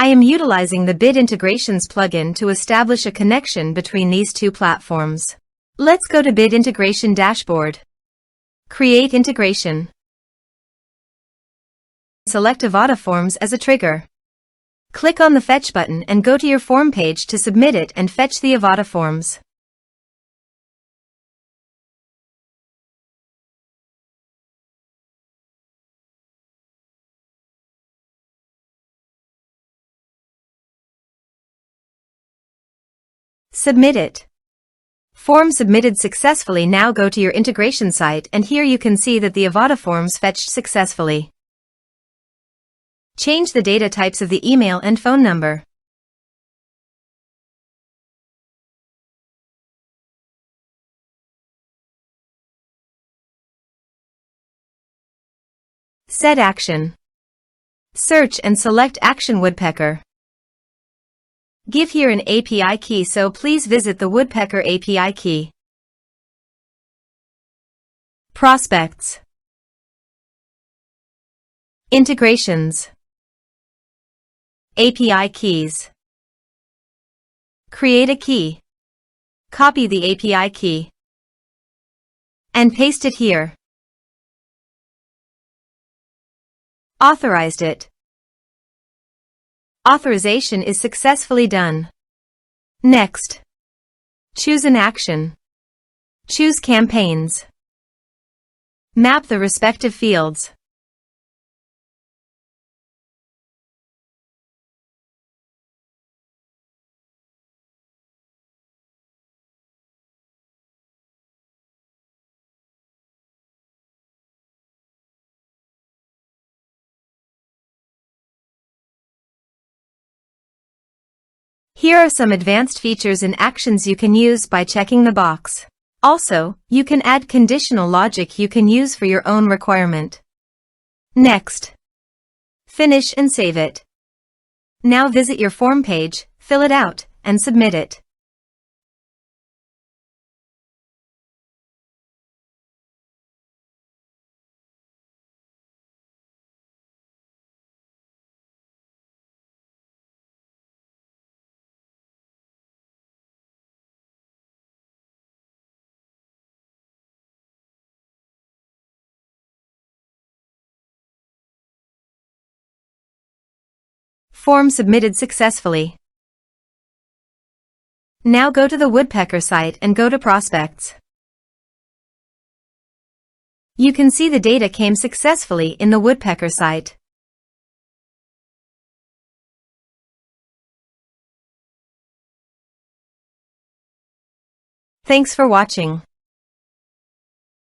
I am utilizing the Bid Integrations plugin to establish a connection between these two platforms. Let's go to Bid Integration Dashboard. Create integration. Select Avada Forms as a trigger. Click on the Fetch button and go to your form page to submit it and fetch the Avada Forms. Submit it. Form submitted successfully. Now go to your integration site and here you can see that the Avada Forms fetched successfully. Change the data types of the email and phone number. Set action. Search and select Action Woodpecker. Give here an API key, so please visit the Woodpecker API key. Prospects. Integrations. API keys. Create a key. Copy the API key and paste it here. Authorized it. Authorization is successfully done. Next. Choose an action. Choose campaigns. Map the respective fields. Here are some advanced features and actions you can use by checking the box. Also, you can add conditional logic you can use for your own requirement. Next. Finish and save it. Now visit your form page, fill it out, and submit it. Form submitted successfully. Now go to the Woodpecker site and go to Prospects. You can see the data came successfully in the Woodpecker site. Thanks for watching.